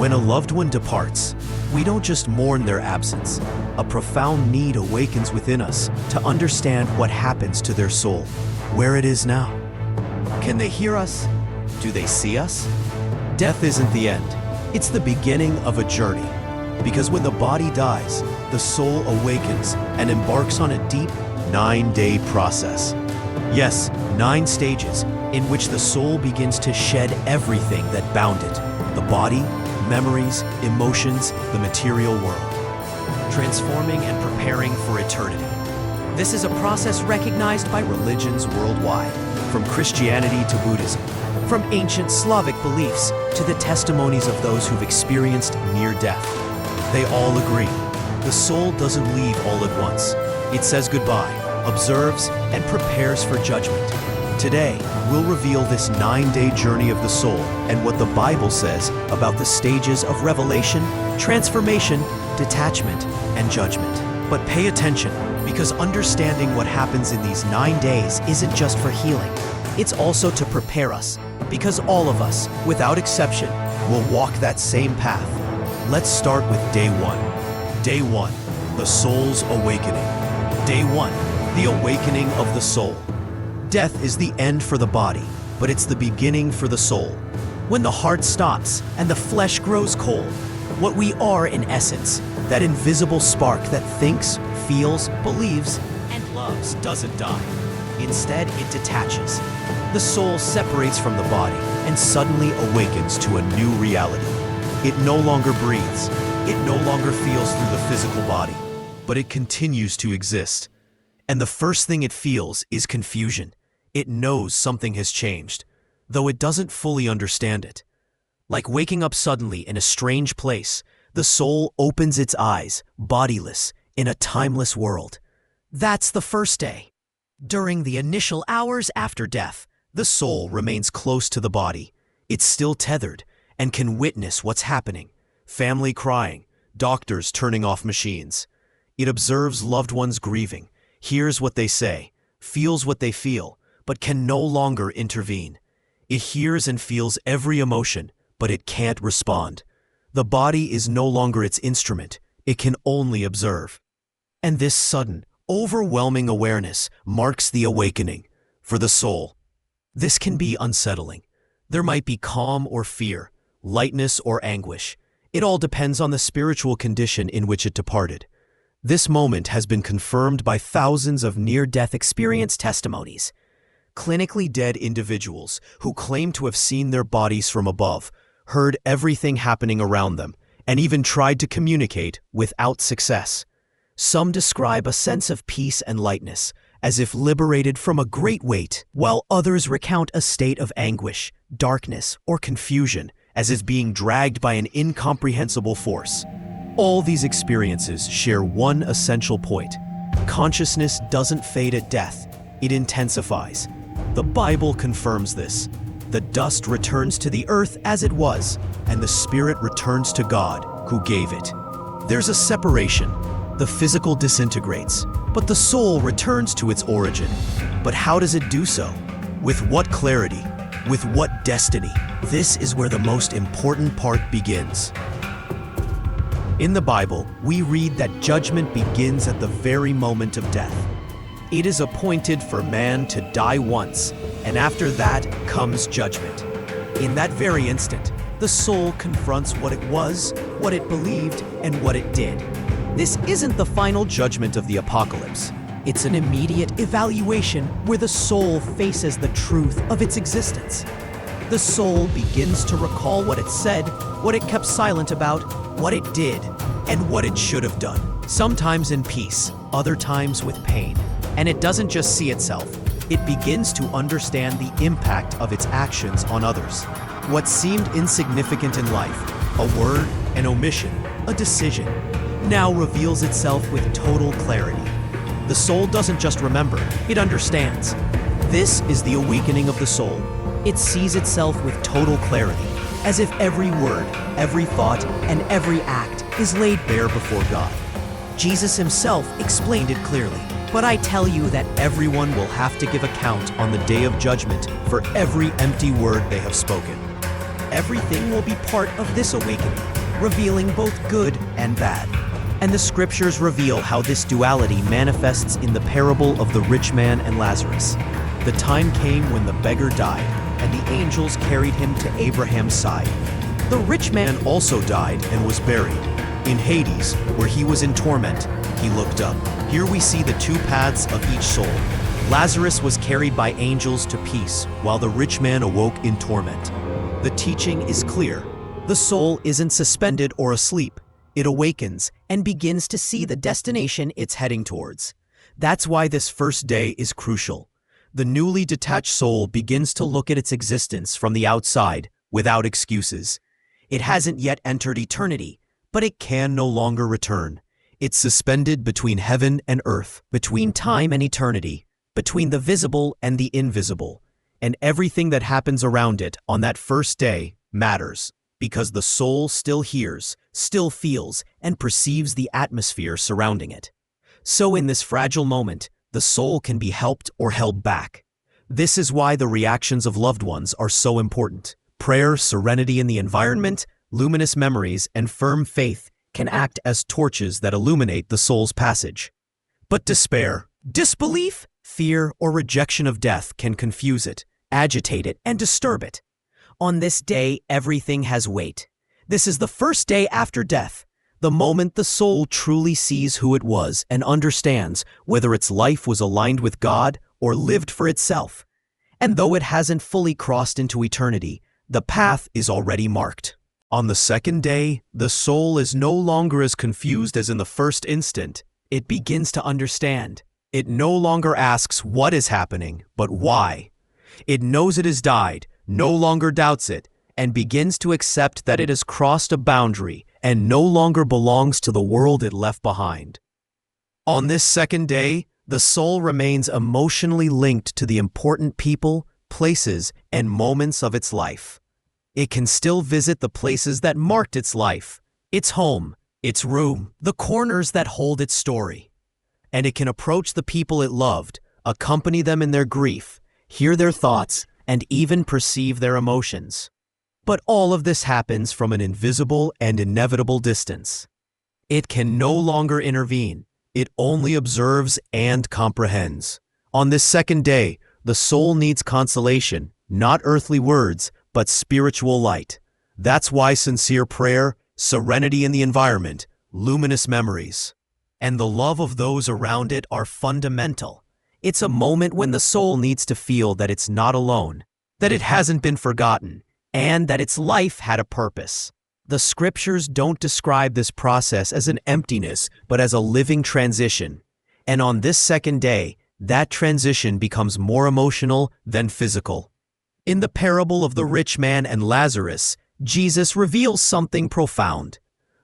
When a loved one departs, we don't just mourn their absence. A profound need awakens within us to understand what happens to their soul, where it is now. Can they hear us? Do they see us? Death isn't the end. It's the beginning of a journey. Because when the body dies, the soul awakens and embarks on a deep 9-day process. Yes, 9 stages in which the soul begins to shed everything that bound it: the body, memories, emotions, the material world, transforming and preparing for eternity. This is a process recognized by religions worldwide, from Christianity to Buddhism, from ancient Slavic beliefs to the testimonies of those who've experienced near death. They all agree. The soul doesn't leave all at once. It says goodbye, observes, and prepares for judgment. Today, we'll reveal this 9-day journey of the soul and what the Bible says about the stages of revelation, transformation, detachment, and judgment. But pay attention, because understanding what happens in these 9 days isn't just for healing. It's also to prepare us, because all of us, without exception, will walk that same path. Let's start with Day 1. Day 1, the soul's awakening. Day 1, the awakening of the soul. Death is the end for the body, but it's the beginning for the soul. When the heart stops and the flesh grows cold, what we are in essence, that invisible spark that thinks, feels, believes, and loves, doesn't die. Instead, it detaches. The soul separates from the body and suddenly awakens to a new reality. It no longer breathes. It no longer feels through the physical body, but it continues to exist. And the first thing it feels is confusion. It knows something has changed, though it doesn't fully understand it. Like waking up suddenly in a strange place, the soul opens its eyes, bodiless, in a timeless world. That's the first day. During the initial hours after death, the soul remains close to the body. It's still tethered and can witness what's happening: family crying, doctors turning off machines. It observes loved ones grieving, hears what they say, feels what they feel, but can no longer intervene. It hears and feels every emotion, but it can't respond. The body is no longer its instrument. It can only observe. And this sudden, overwhelming awareness marks the awakening for the soul. This can be unsettling. There might be calm or fear, lightness or anguish. It all depends on the spiritual condition in which it departed. This moment has been confirmed by thousands of near-death experience testimonies. Clinically dead individuals who claim to have seen their bodies from above, heard everything happening around them, and even tried to communicate without success. Some describe a sense of peace and lightness, as if liberated from a great weight, while others recount a state of anguish, darkness, or confusion, as if being dragged by an incomprehensible force. All these experiences share one essential point: consciousness doesn't fade at death, it intensifies. The Bible confirms this. The dust returns to the earth as it was, and the spirit returns to God, who gave it. There's a separation. The physical disintegrates, but the soul returns to its origin. But how does it do so? With what clarity? With what destiny? This is where the most important part begins. In the Bible, we read that judgment begins at the very moment of death. It is appointed for man to die once, and after that comes judgment. In that very instant, the soul confronts what it was, what it believed, and what it did. This isn't the final judgment of the apocalypse. It's an immediate evaluation where the soul faces the truth of its existence. The soul begins to recall what it said, what it kept silent about, what it did, and what it should have done. Sometimes in peace, other times with pain. And it doesn't just see itself. It begins to understand the impact of its actions on others. What seemed insignificant in life, a word, an omission, a decision, now reveals itself with total clarity. The soul doesn't just remember, it understands. This is the awakening of the soul. It sees itself with total clarity, as if every word, every thought, and every act is laid bare before God. Jesus himself explained it clearly. But I tell you that everyone will have to give account on the day of judgment for every empty word they have spoken. Everything will be part of this awakening, revealing both good and bad. And the scriptures reveal how this duality manifests in the parable of the rich man and Lazarus. The time came when the beggar died, and the angels carried him to Abraham's side. The rich man also died and was buried. In Hades, where he was in torment, he looked up. Here we see the two paths of each soul. Lazarus was carried by angels to peace, while the rich man awoke in torment. The teaching is clear. The soul isn't suspended or asleep. It awakens and begins to see the destination it's heading towards. That's why this first day is crucial. The newly detached soul begins to look at its existence from the outside, without excuses. It hasn't yet entered eternity, but it can no longer return. It's suspended between heaven and earth, between time and eternity, between the visible and the invisible. And everything that happens around it on that first day matters, because the soul still hears, still feels, and perceives the atmosphere surrounding it. So in this fragile moment, the soul can be helped or held back. This is why the reactions of loved ones are so important. Prayer, serenity in the environment, luminous memories, and firm faith can act as torches that illuminate the soul's passage. But despair, disbelief, fear, or rejection of death can confuse it, agitate it, and disturb it. On this day, everything has weight. This is the first day after death, the moment the soul truly sees who it was and understands whether its life was aligned with God or lived for itself. And though it hasn't fully crossed into eternity, the path is already marked. On the second day, the soul is no longer as confused as in the first instant. It begins to understand. It no longer asks what is happening, but why. It knows it has died, no longer doubts it, and begins to accept that it has crossed a boundary and no longer belongs to the world it left behind. On this second day, the soul remains emotionally linked to the important people, places, and moments of its life. It can still visit the places that marked its life, its home, its room, the corners that hold its story. And it can approach the people it loved, accompany them in their grief, hear their thoughts, and even perceive their emotions. But all of this happens from an invisible and inevitable distance. It can no longer intervene. It only observes and comprehends. On this second day, the soul needs consolation, not earthly words, but spiritual light. That's why sincere prayer, serenity in the environment, luminous memories, and the love of those around it are fundamental. It's a moment when the soul needs to feel that it's not alone, that it hasn't been forgotten, and that its life had a purpose. The scriptures don't describe this process as an emptiness, but as a living transition. And on this second day, that transition becomes more emotional than physical. In the parable of the rich man and Lazarus, Jesus reveals something profound.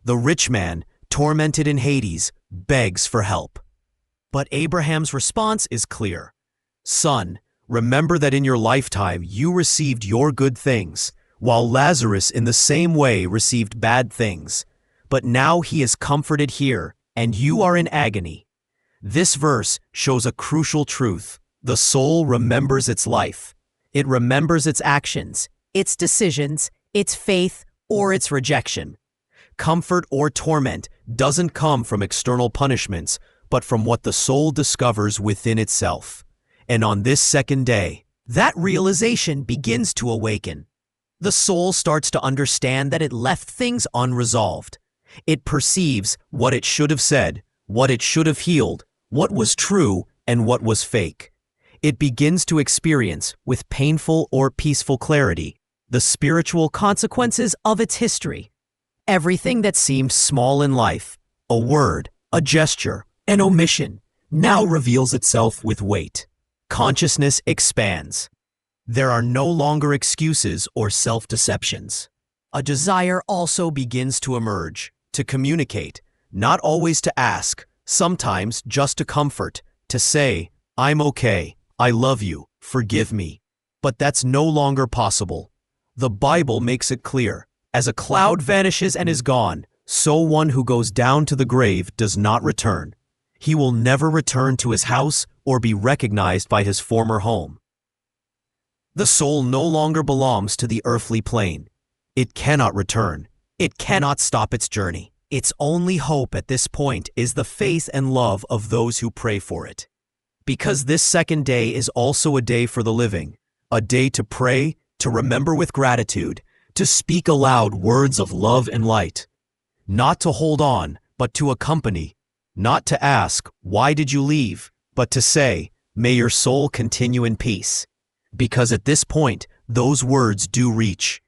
The rich man, tormented in Hades, begs for help. But Abraham's response is clear. Son, remember that in your lifetime you received your good things, while Lazarus in the same way received bad things. But now he is comforted here, and you are in agony. This verse shows a crucial truth. The soul remembers its life. It remembers its actions, its decisions, its faith, or its rejection. Comfort or torment doesn't come from external punishments, but from what the soul discovers within itself. And on this second day, that realization begins to awaken. The soul starts to understand that it left things unresolved. It perceives what it should have said, what it should have healed, what was true, and what was fake. It begins to experience, with painful or peaceful clarity, the spiritual consequences of its history. Everything that seemed small in life, a word, a gesture, an omission, now reveals itself with weight. Consciousness expands. There are no longer excuses or self-deceptions. A desire also begins to emerge, to communicate, not always to ask, sometimes just to comfort, to say, I'm okay, I love you, forgive me. But that's no longer possible. The Bible makes it clear, as a cloud vanishes and is gone, so one who goes down to the grave does not return. He will never return to his house or be recognized by his former home. The soul no longer belongs to the earthly plane. It cannot return. It cannot stop its journey. Its only hope at this point is the faith and love of those who pray for it. Because this second day is also a day for the living, a day to pray, to remember with gratitude, to speak aloud words of love and light. Not to hold on, but to accompany. Not to ask, "Why did you leave?" but to say, "May your soul continue in peace." Because at this point, those words do reach.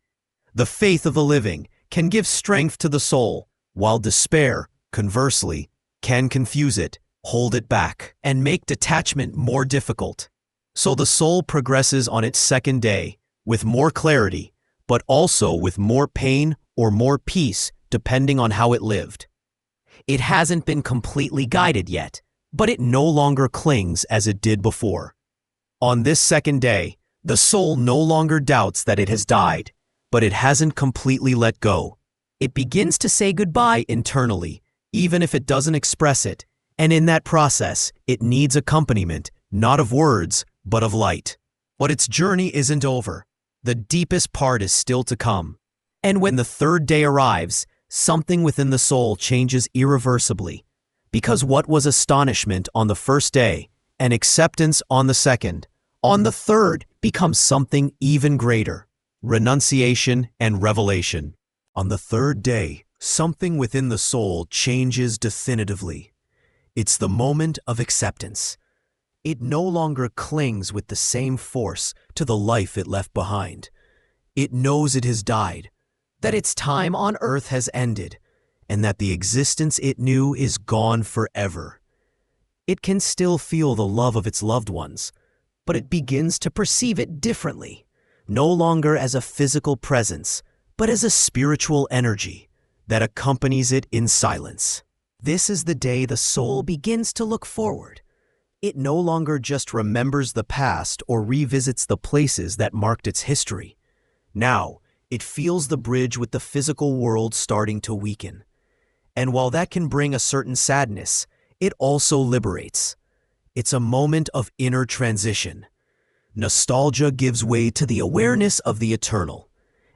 The faith of the living can give strength to the soul, while despair, conversely, can confuse it, hold it back, and make detachment more difficult. So the soul progresses on its second day, with more clarity, but also with more pain or more peace, depending on how it lived. It hasn't been completely guided yet, but it no longer clings as it did before. On this second day, the soul no longer doubts that it has died, but it hasn't completely let go. It begins to say goodbye internally, even if it doesn't express it, and in that process, it needs accompaniment, not of words, but of light. But its journey isn't over. The deepest part is still to come. And when the third day arrives, something within the soul changes irreversibly, because what was astonishment on the first day and acceptance on the second, on the third becomes something even greater, renunciation and revelation. On the third day, something within the soul changes definitively. It's the moment of acceptance. It no longer clings with the same force to the life it left behind. It knows it has died, that its time on earth has ended, and that the existence it knew is gone forever. It can still feel the love of its loved ones, but it begins to perceive it differently, no longer as a physical presence, but as a spiritual energy that accompanies it in silence. This is the day the soul begins to look forward. It no longer just remembers the past or revisits the places that marked its history. Now, it feels the bridge with the physical world starting to weaken. And while that can bring a certain sadness, it also liberates. It's a moment of inner transition. Nostalgia gives way to the awareness of the eternal,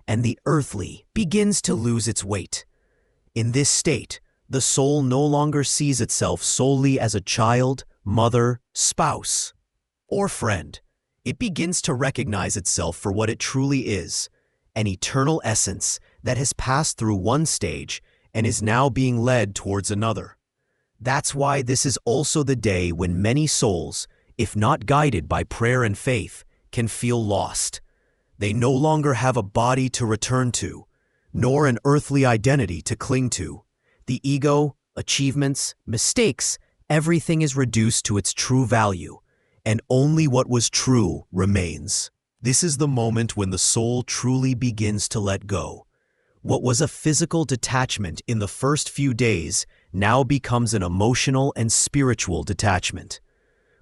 and the earthly begins to lose its weight. In this state, the soul no longer sees itself solely as a child, mother, spouse, or friend. It begins to recognize itself for what it truly is, an eternal essence that has passed through one stage and is now being led towards another. That's why this is also the day when many souls, if not guided by prayer and faith, can feel lost. They no longer have a body to return to, nor an earthly identity to cling to. The ego, achievements, mistakes, everything is reduced to its true value, and only what was true remains. This is the moment when the soul truly begins to let go. What was a physical detachment in the first few days now becomes an emotional and spiritual detachment.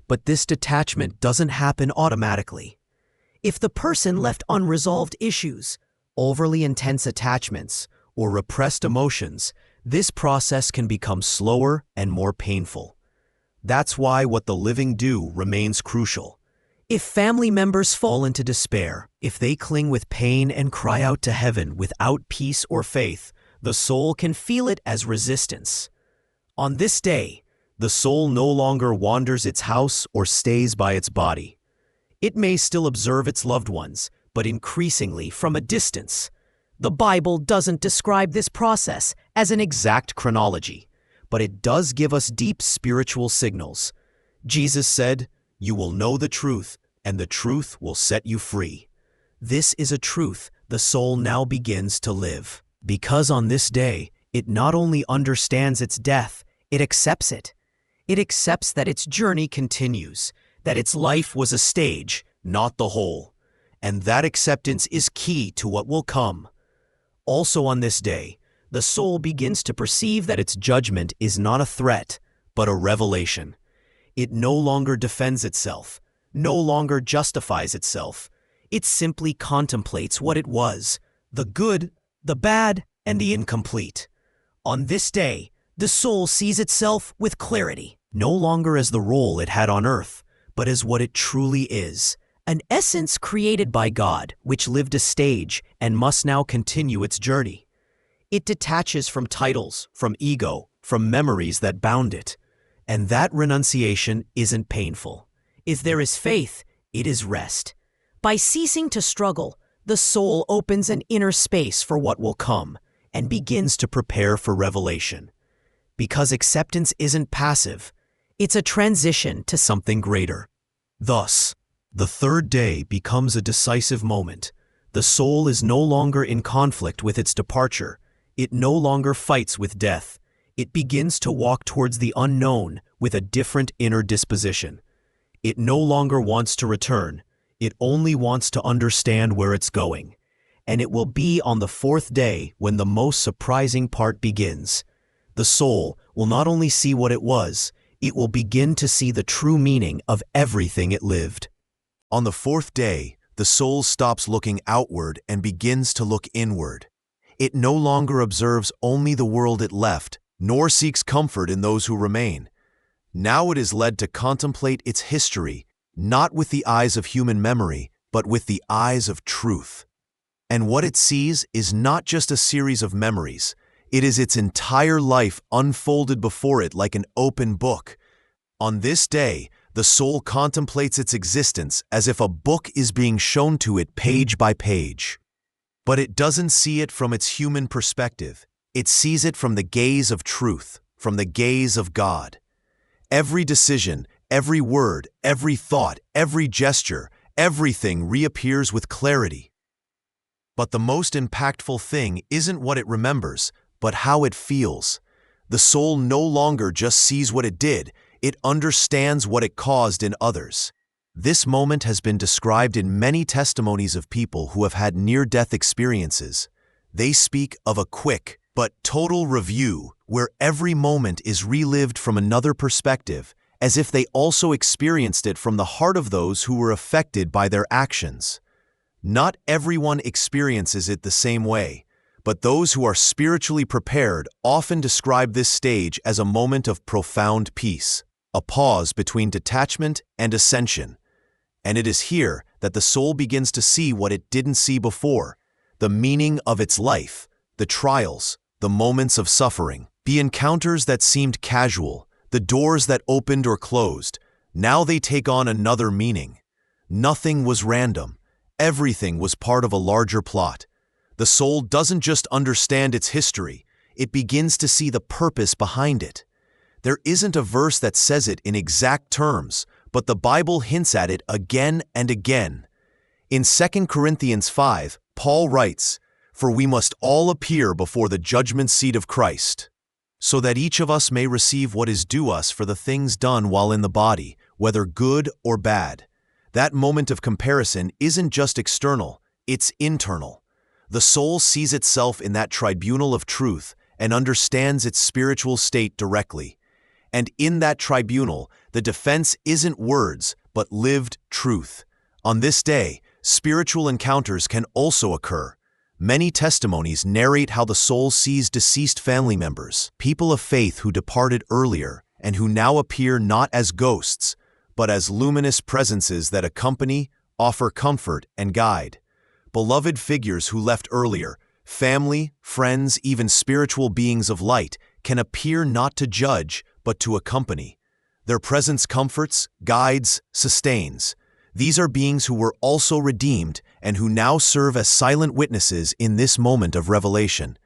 But this detachment doesn't happen automatically. If the person left unresolved issues, overly intense attachments, or repressed emotions, this process can become slower and more painful. That's why what the living do remains crucial. If family members fall into despair, if they cling with pain and cry out to heaven without peace or faith, the soul can feel it as resistance. On this day, the soul no longer wanders its house or stays by its body. It may still observe its loved ones, but increasingly from a distance. The Bible doesn't describe this process as an exact chronology, but it does give us deep spiritual signals. Jesus said, "You will know the truth, and the truth will set you free." This is a truth the soul now begins to live, because on this day, it not only understands its death, it accepts it. It accepts that its journey continues, that its life was a stage, not the whole, and that acceptance is key to what will come. Also on this day, the soul begins to perceive that its judgment is not a threat, but a revelation. It no longer defends itself, no longer justifies itself. It simply contemplates what it was, the good, the bad, and the incomplete. On this day, the soul sees itself with clarity, no longer as the role it had on earth, but as what it truly is, an essence created by God, which lived a stage and must now continue its journey. It detaches from titles, from ego, from memories that bound it. And that renunciation isn't painful. If there is faith, it is rest. By ceasing to struggle, the soul opens an inner space for what will come and begins to prepare for revelation. Because acceptance isn't passive, it's a transition to something greater. Thus, the third day becomes a decisive moment. The soul is no longer in conflict with its departure. It no longer fights with death. It begins to walk towards the unknown with a different inner disposition. It no longer wants to return. It only wants to understand where it's going. And it will be on the fourth day when the most surprising part begins. The soul will not only see what it was, it will begin to see the true meaning of everything it lived. On the fourth day, the soul stops looking outward and begins to look inward. It no longer observes only the world it left, nor seeks comfort in those who remain. Now it is led to contemplate its history, not with the eyes of human memory, but with the eyes of truth. And what it sees is not just a series of memories. It is its entire life unfolded before it like an open book. On this day, the soul contemplates its existence as if a book is being shown to it page by page. But it doesn't see it from its human perspective. It sees it from the gaze of truth, from the gaze of God. Every decision, every word, every thought, every gesture, everything reappears with clarity. But the most impactful thing isn't what it remembers, but how it feels. The soul no longer just sees what it did, it understands what it caused in others. This moment has been described in many testimonies of people who have had near-death experiences. They speak of a quick but total review where every moment is relived from another perspective, as if they also experienced it from the heart of those who were affected by their actions. Not everyone experiences it the same way, but those who are spiritually prepared often describe this stage as a moment of profound peace, a pause between detachment and ascension. And it is here that the soul begins to see what it didn't see before, the meaning of its life, the trials, the moments of suffering, the encounters that seemed casual, the doors that opened or closed. Now they take on another meaning. Nothing was random. Everything was part of a larger plot. The soul doesn't just understand its history, it begins to see the purpose behind it. There isn't a verse that says it in exact terms, but the Bible hints at it again and again. In 2 Corinthians 5, Paul writes, "For we must all appear before the judgment seat of Christ, so that each of us may receive what is due us for the things done while in the body, whether good or bad." That moment of comparison isn't just external, it's internal. The soul sees itself in that tribunal of truth and understands its spiritual state directly. And in that tribunal, the defense isn't words, but lived truth. On this day, spiritual encounters can also occur. Many testimonies narrate how the soul sees deceased family members, people of faith who departed earlier and who now appear not as ghosts, but as luminous presences that accompany, offer comfort, and guide. Beloved figures who left earlier, family, friends, even spiritual beings of light, can appear not to judge, but to accompany. Their presence comforts, guides, sustains. These are beings who were also redeemed and who now serve as silent witnesses in this moment of revelation.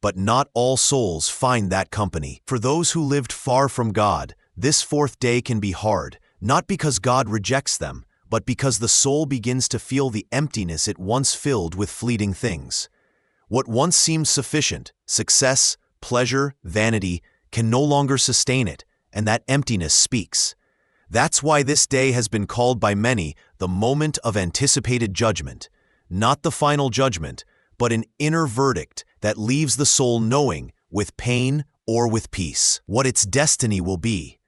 But not all souls find that company. For those who lived far from God, this fourth day can be hard, not because God rejects them, but because the soul begins to feel the emptiness it once filled with fleeting things. What once seemed sufficient, success, pleasure, vanity, can no longer sustain it, and that emptiness speaks. That's why this day has been called by many the moment of anticipated judgment, not the final judgment, but an inner verdict that leaves the soul knowing, with pain or with peace, what its destiny will be.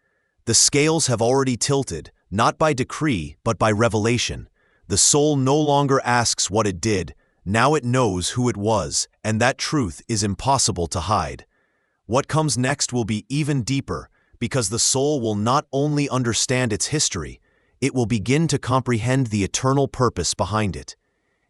The scales have already tilted, not by decree, but by revelation. The soul no longer asks what it did, now it knows who it was, and that truth is impossible to hide. What comes next will be even deeper, because the soul will not only understand its history, it will begin to comprehend the eternal purpose behind it.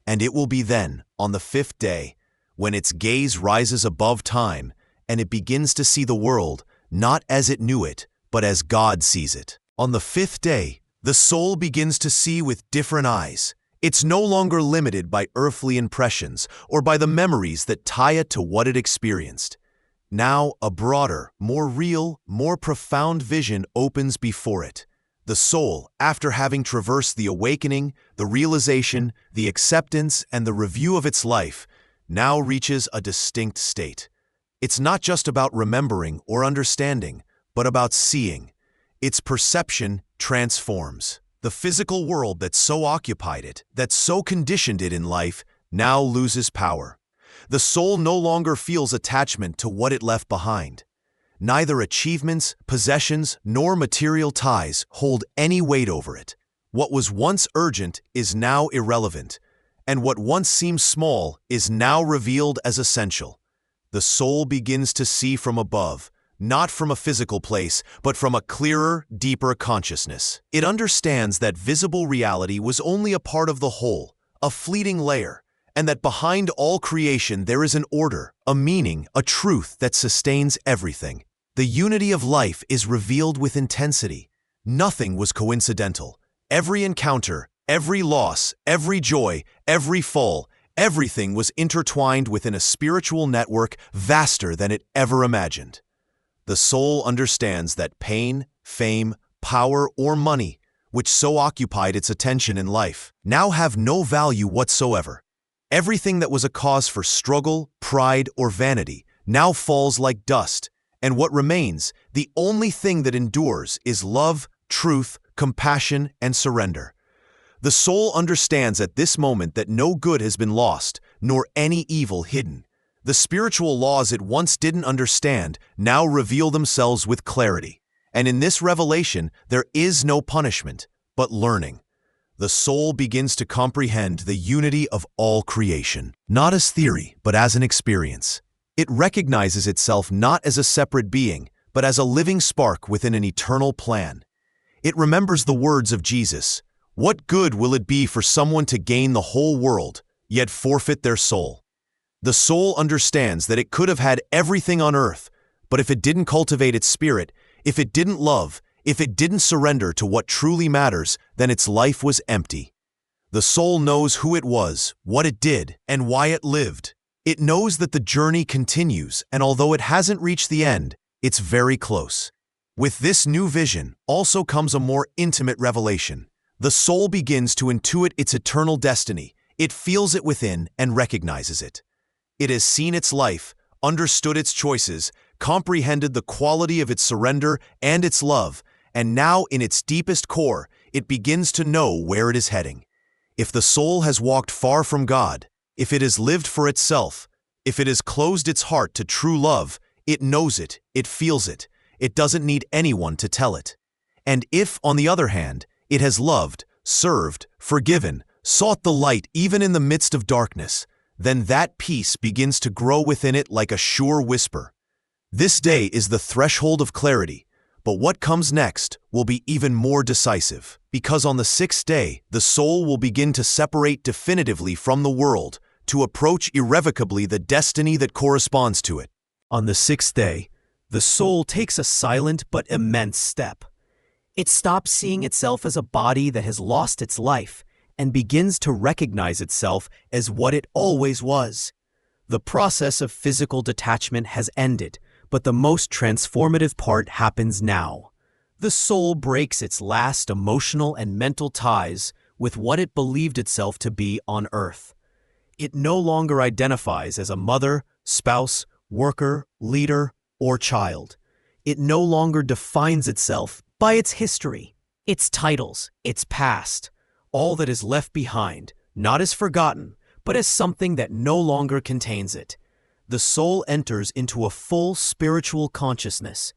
And it will be then, on the fifth day, when its gaze rises above time and it begins to see the world not as it knew it, but as God sees it. On the fifth day, the soul begins to see with different eyes. It's no longer limited by earthly impressions or by the memories that tie it to what it experienced. Now, a broader, more real, more profound vision opens before it. The soul, after having traversed the awakening, the realization, the acceptance, and the review of its life, now reaches a distinct state. It's not just about remembering or understanding, but about seeing. Its perception transforms. The physical world that so occupied it, that so conditioned it in life, now loses power. The soul no longer feels attachment to what it left behind. Neither achievements, possessions, nor material ties hold any weight over it. What was once urgent is now irrelevant, and what once seemed small is now revealed as essential. The soul begins to see from above, not from a physical place, but from a clearer, deeper consciousness. It understands that visible reality was only a part of the whole, a fleeting layer, and that behind all creation there is an order, a meaning, a truth that sustains everything. The unity of life is revealed with intensity. Nothing was coincidental. Every encounter, every loss, every joy, every fall, everything was intertwined within a spiritual network vaster than it ever imagined. The soul understands that pain, fame, power, or money, which so occupied its attention in life, now have no value whatsoever. Everything that was a cause for struggle, pride, or vanity now falls like dust, and what remains, the only thing that endures, is love, truth, compassion, and surrender. The soul understands at this moment that no good has been lost, nor any evil hidden. The spiritual laws it once didn't understand now reveal themselves with clarity, and in this revelation there is no punishment, but learning. The soul begins to comprehend the unity of all creation, not as theory, but as an experience. It recognizes itself not as a separate being, but as a living spark within an eternal plan. It remembers the words of Jesus, "What good will it be for someone to gain the whole world, yet forfeit their soul?" The soul understands that it could have had everything on earth, but if it didn't cultivate its spirit, if it didn't love, if it didn't surrender to what truly matters, then its life was empty. The soul knows who it was, what it did, and why it lived. It knows that the journey continues, and although it hasn't reached the end, it's very close. With this new vision also comes a more intimate revelation. The soul begins to intuit its eternal destiny. It feels it within and recognizes it. It has seen its life, understood its choices, comprehended the quality of its surrender and its love, and now in its deepest core, it begins to know where it is heading. If the soul has walked far from God, if it has lived for itself, if it has closed its heart to true love, it knows it, it feels it, it doesn't need anyone to tell it. And if, on the other hand, it has loved, served, forgiven, sought the light even in the midst of darkness, then that peace begins to grow within it like a sure whisper. This day is the threshold of clarity, but what comes next will be even more decisive, because on the sixth day, the soul will begin to separate definitively from the world, to approach irrevocably the destiny that corresponds to it. On the sixth day, the soul takes a silent but immense step. It stops seeing itself as a body that has lost its life and begins to recognize itself as what it always was. The process of physical detachment has ended, but the most transformative part happens now. The soul breaks its last emotional and mental ties with what it believed itself to be on earth. It no longer identifies as a mother, spouse, worker, leader, or child. It no longer defines itself by its history, its titles, its past. All that is left behind, not as forgotten, but as something that no longer contains it. The soul enters into a full spiritual consciousness.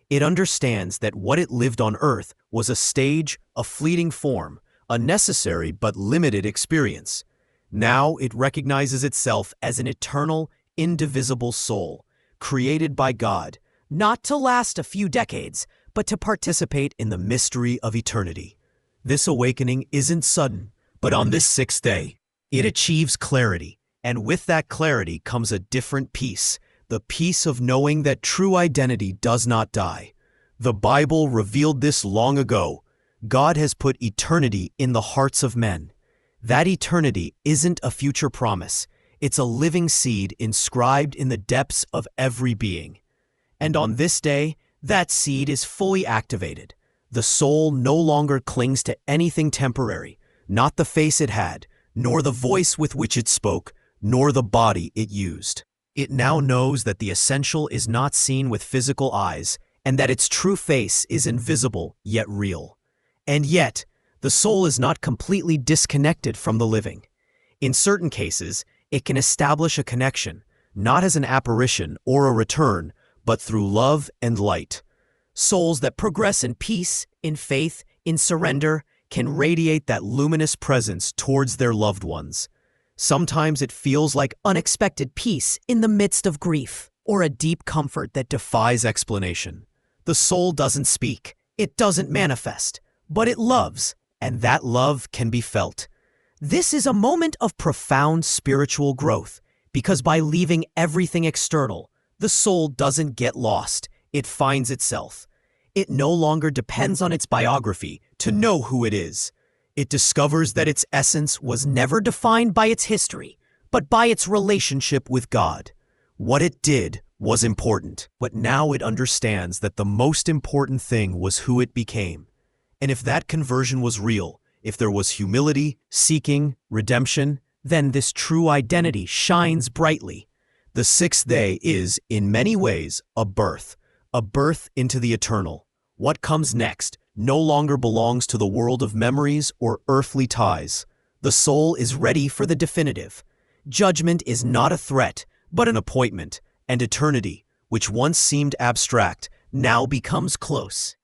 It understands that what it lived on earth was a stage, a fleeting form, a necessary but limited experience. Now it recognizes itself as an eternal, indivisible soul, created by God, not to last a few decades, but to participate in the mystery of eternity. This awakening isn't sudden, but on this sixth day, it achieves clarity, and with that clarity comes a different peace, the peace of knowing that true identity does not die. The Bible revealed this long ago. God has put eternity in the hearts of men. That eternity isn't a future promise. It's a living seed inscribed in the depths of every being. And on this day, that seed is fully activated. The soul no longer clings to anything temporary, not the face it had, nor the voice with which it spoke, nor the body it used. It now knows that the essential is not seen with physical eyes, and that its true face is invisible yet real. And yet, the soul is not completely disconnected from the living. In certain cases, it can establish a connection, not as an apparition or a return, but through love and light. Souls that progress in peace, in faith, in surrender, can radiate that luminous presence towards their loved ones. Sometimes it feels like unexpected peace in the midst of grief, or a deep comfort that defies explanation. The soul doesn't speak, it doesn't manifest, but it loves, and that love can be felt. This is a moment of profound spiritual growth, because by leaving everything external, the soul doesn't get lost, it finds itself. It no longer depends on its biography to know who it is. It discovers that its essence was never defined by its history, but by its relationship with God. What it did was important, but now it understands that the most important thing was who it became. And if that conversion was real, if there was humility, seeking, redemption, then this true identity shines brightly. The sixth day is, in many ways, a birth into the eternal. What comes next no longer belongs to the world of memories or earthly ties. The soul is ready for the definitive. Judgment is not a threat, but an appointment, and eternity, which once seemed abstract, now becomes close.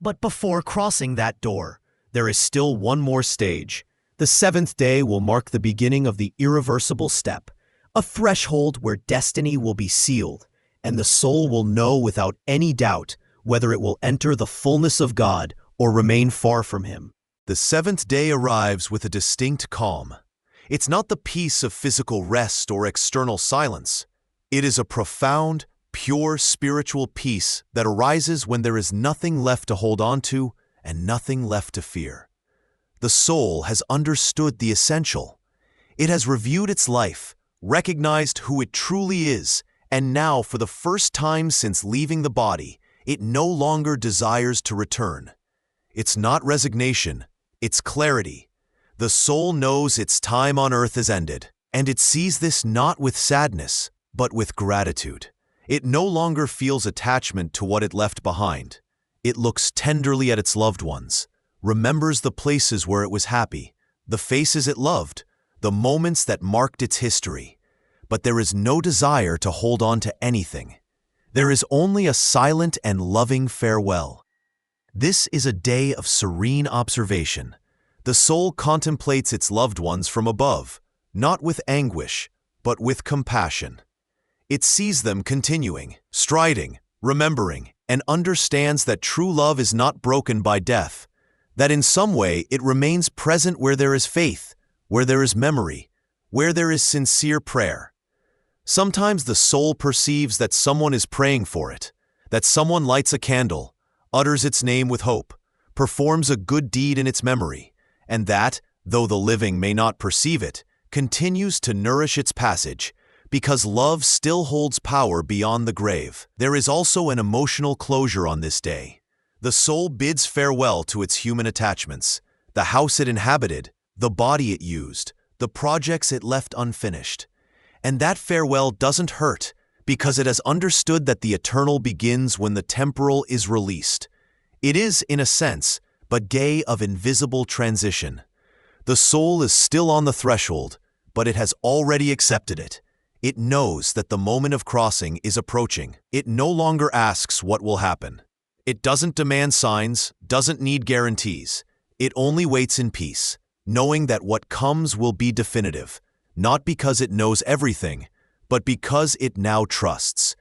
But before crossing that door, there is still one more stage. The seventh day will mark the beginning of the irreversible step, a threshold where destiny will be sealed, and the soul will know without any doubt whether it will enter the fullness of God or remain far from Him. The seventh day arrives with a distinct calm. It's not the peace of physical rest or external silence. It is a profound, pure spiritual peace that arises when there is nothing left to hold on to and nothing left to fear. The soul has understood the essential. It has reviewed its life, recognized who it truly is, and now, for the first time since leaving the body, it no longer desires to return. It's not resignation, it's clarity. The soul knows its time on earth is ended, and it sees this not with sadness, but with gratitude. It no longer feels attachment to what it left behind. It looks tenderly at its loved ones, remembers the places where it was happy, the faces it loved, the moments that marked its history. But there is no desire to hold on to anything. There is only a silent and loving farewell. This is a day of serene observation. The soul contemplates its loved ones from above, not with anguish, but with compassion. It sees them continuing, striding, remembering, and understands that true love is not broken by death, that in some way it remains present where there is faith, where there is memory, where there is sincere prayer. Sometimes the soul perceives that someone is praying for it, that someone lights a candle, utters its name with hope, performs a good deed in its memory, and that, though the living may not perceive it, continues to nourish its passage, because love still holds power beyond the grave. There is also an emotional closure on this day. The soul bids farewell to its human attachments, the house it inhabited, the body it used, the projects it left unfinished. And that farewell doesn't hurt, because it has understood that the eternal begins when the temporal is released. It is, in a sense, but gay of invisible transition. The soul is still on the threshold, but it has already accepted it. It knows that the moment of crossing is approaching. It no longer asks what will happen. It doesn't demand signs, doesn't need guarantees. It only waits in peace, knowing that what comes will be definitive, not because it knows everything, but because it now trusts.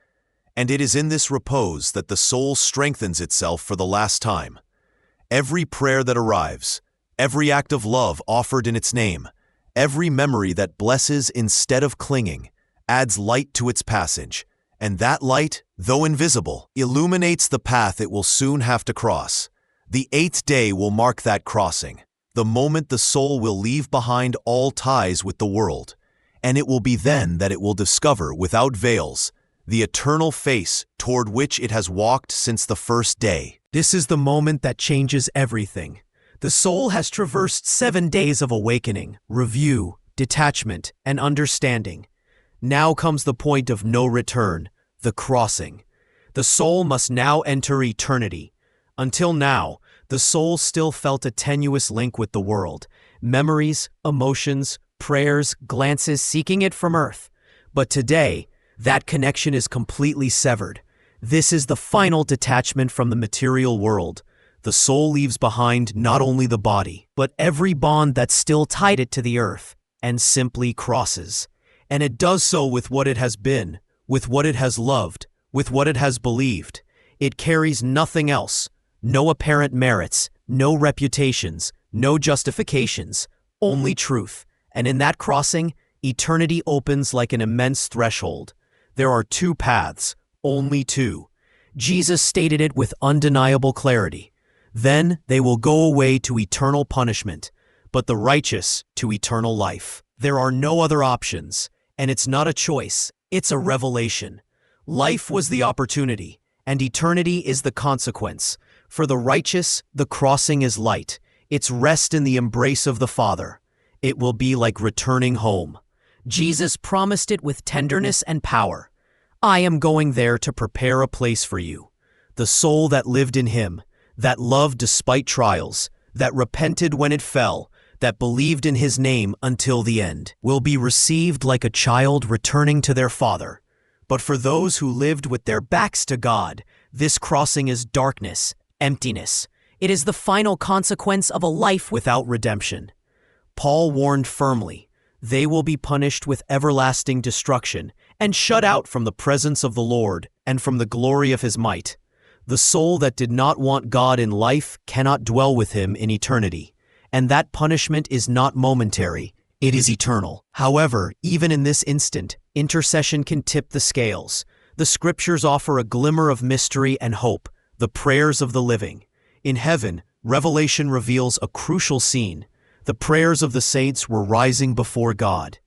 And it is in this repose that the soul strengthens itself for the last time. Every prayer that arrives, every act of love offered in its name, every memory that blesses instead of clinging, adds light to its passage, and that light, though invisible, illuminates the path it will soon have to cross. The 8th day will mark that crossing, the moment the soul will leave behind all ties with the world, and it will be then that it will discover, without veils, the eternal face toward which it has walked since the first day. This is the moment that changes everything. The soul has traversed 7 days of awakening, review, detachment, and understanding. Now comes the point of no return, the crossing. The soul must now enter eternity. Until now, the soul still felt a tenuous link with the world, memories, emotions, prayers, glances seeking it from earth. But today, that connection is completely severed. This is the final detachment from the material world. The soul leaves behind not only the body, but every bond that still tied it to the earth, and simply crosses. And it does so with what it has been, with what it has loved, with what it has believed. It carries nothing else, no apparent merits, no reputations, no justifications, only truth. And in that crossing, eternity opens like an immense threshold. There are 2 paths, only 2. Jesus stated it with undeniable clarity. Then they will go away to eternal punishment, but the righteous to eternal life. There are no other options, and it's not a choice, it's a revelation. Life was the opportunity, and eternity is the consequence. For the righteous, the crossing is light. It's rest in the embrace of the Father. It will be like returning home. Jesus promised it with tenderness and power. I am going there to prepare a place for you. The soul that lived in him, that loved despite trials, that repented when it fell, that believed in his name until the end, will be received like a child returning to their father. But for those who lived with their backs to God, this crossing is darkness, emptiness. It is the final consequence of a life without redemption. Paul warned firmly, they will be punished with everlasting destruction and shut out from the presence of the Lord and from the glory of his might. The soul that did not want God in life cannot dwell with him in eternity, and that punishment is not momentary, it is eternal. However, even in this instant, intercession can tip the scales. The scriptures offer a glimmer of mystery and hope, the prayers of the living. In heaven, Revelation reveals a crucial scene. The prayers of the saints were rising before God.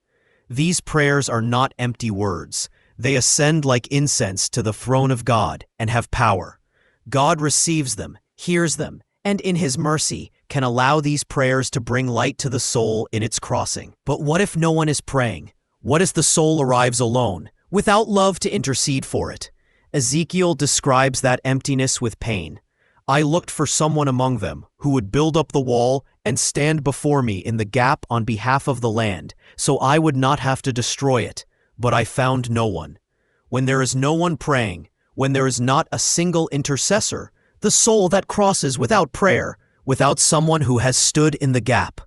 These prayers are not empty words. They ascend like incense to the throne of God and have power. God receives them, hears them, and in his mercy can allow these prayers to bring light to the soul in its crossing. But what if no one is praying? What if the soul arrives alone, without love to intercede for it? Ezekiel describes that emptiness with pain. I looked for someone among them who would build up the wall and stand before me in the gap on behalf of the land, so I would not have to destroy it, but I found no one. When there is no one praying, when there is not a single intercessor, the soul that crosses without prayer, without someone who has stood in the gap,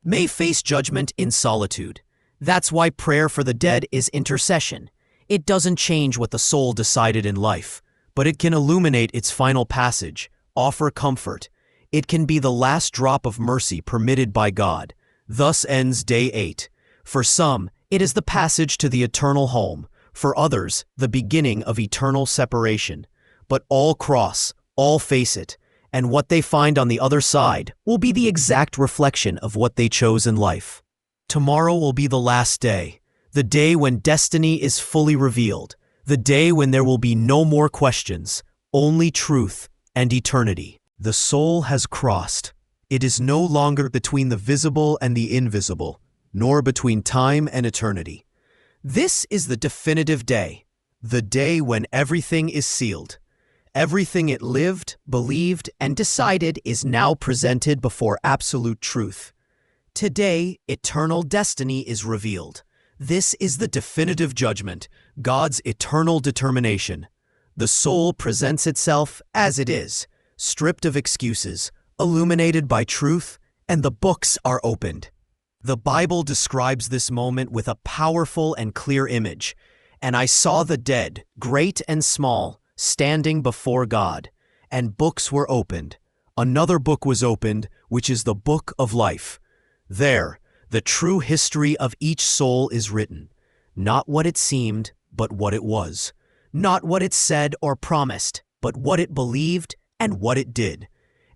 may face judgment in solitude. That's why prayer for the dead is intercession. It doesn't change what the soul decided in life, but it can illuminate its final passage, offer comfort. It can be the last drop of mercy permitted by God. Thus ends day 8. For some, it is the passage to the eternal home. For others, the beginning of eternal separation. But all cross, all face it, and what they find on the other side will be the exact reflection of what they chose in life. Tomorrow will be the last day, the day when destiny is fully revealed, the day when there will be no more questions, only truth and eternity. The soul has crossed. It is no longer between the visible and the invisible, nor between time and eternity. This is the definitive day, the day when everything is sealed. Everything it lived, believed, and decided is now presented before absolute truth. Today, eternal destiny is revealed. This is the definitive judgment, God's eternal determination. The soul presents itself as it is, stripped of excuses, illuminated by truth, and the books are opened. The Bible describes this moment with a powerful and clear image. And I saw the dead, great and small, standing before God, and books were opened. Another book was opened, which is the book of life. There, the true history of each soul is written. Not what it seemed, but what it was. Not what it said or promised, but what it believed and what it did.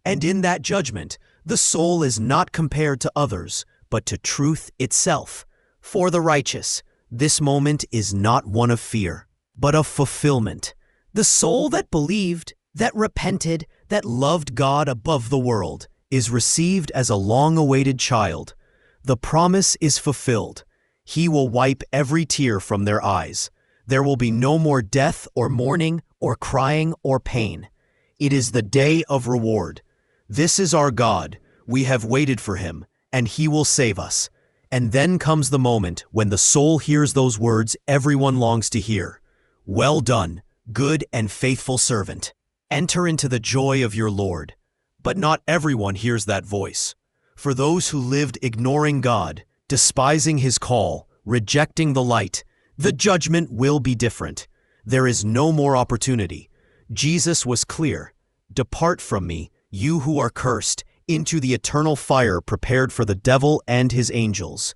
And in that judgment, the soul is not compared to others, but to truth itself. For the righteous, this moment is not one of fear, but of fulfillment. The soul that believed, that repented, that loved God above the world, is received as a long-awaited child. The promise is fulfilled. He will wipe every tear from their eyes. There will be no more death or mourning or crying or pain. It is the day of reward. This is our God. We have waited for him, and he will save us. And then comes the moment when the soul hears those words everyone longs to hear. Well done, good and faithful servant. Enter into the joy of your Lord. But not everyone hears that voice. For those who lived ignoring God, despising his call, rejecting the light, the judgment will be different. There is no more opportunity. Jesus was clear. Depart from me, you who are cursed, into the eternal fire prepared for the devil and his angels.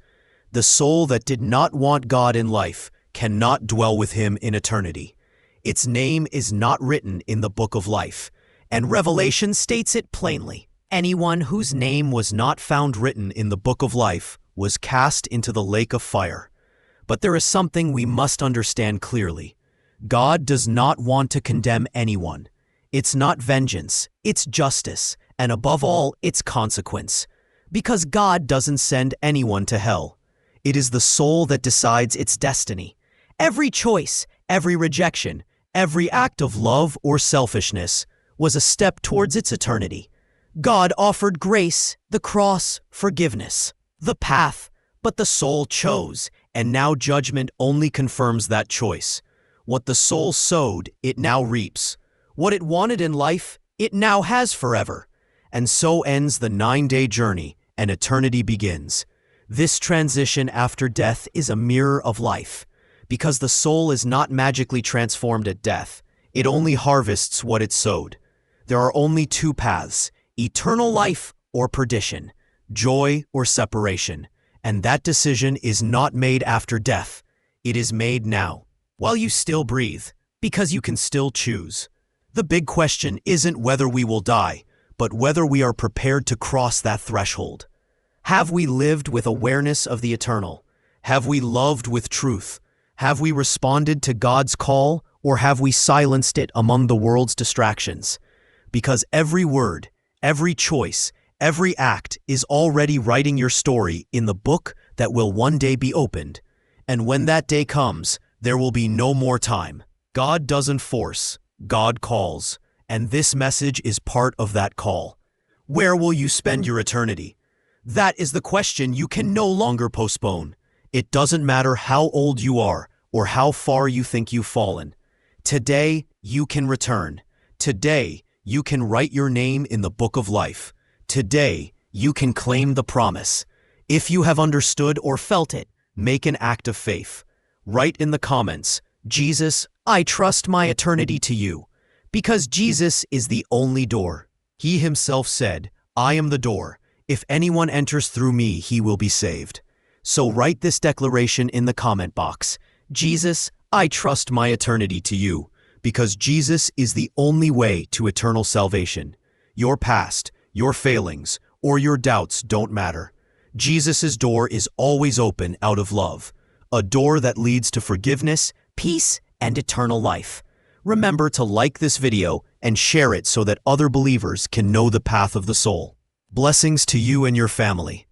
The soul that did not want God in life cannot dwell with him in eternity. Its name is not written in the book of life, and Revelation states it plainly. Anyone whose name was not found written in the book of life was cast into the lake of fire. But there is something we must understand clearly. God does not want to condemn anyone. It's not vengeance, it's justice, and above all, it's consequence. Because God doesn't send anyone to hell. It is the soul that decides its destiny. Every choice, every rejection, every act of love or selfishness was a step towards its eternity. God offered grace, the cross, forgiveness, the path, but the soul chose, and now judgment only confirms that choice. What the soul sowed, it now reaps. What it wanted in life, it now has forever. And so ends the 9-day journey, and eternity begins. This transition after death is a mirror of life. Because the soul is not magically transformed at death, it only harvests what it sowed. There are only two paths, eternal life or perdition, joy or separation. And that decision is not made after death. It is made now, while you still breathe, because you can still choose. The big question isn't whether we will die, but whether we are prepared to cross that threshold. Have we lived with awareness of the eternal? Have we loved with truth? Have we responded to God's call, or have we silenced it among the world's distractions? Because every word, every choice, every act is already writing your story in the book that will one day be opened. And when that day comes, there will be no more time. God doesn't force, God calls. And this message is part of that call. Where will you spend your eternity? That is the question you can no longer postpone. It doesn't matter how old you are or how far you think you've fallen. Today, you can return. Today, you can write your name in the book of life. Today, you can claim the promise. If you have understood or felt it, make an act of faith. Write in the comments, Jesus, I trust my eternity to you. Because Jesus is the only door. He himself said, I am the door. If anyone enters through me, he will be saved. So write this declaration in the comment box. Jesus, I trust my eternity to you. Because Jesus is the only way to eternal salvation. Your past, your failings, or your doubts don't matter. Jesus' door is always open out of love. A door that leads to forgiveness, peace, and eternal life. Remember to like this video and share it so that other believers can know the path of the soul. Blessings to you and your family.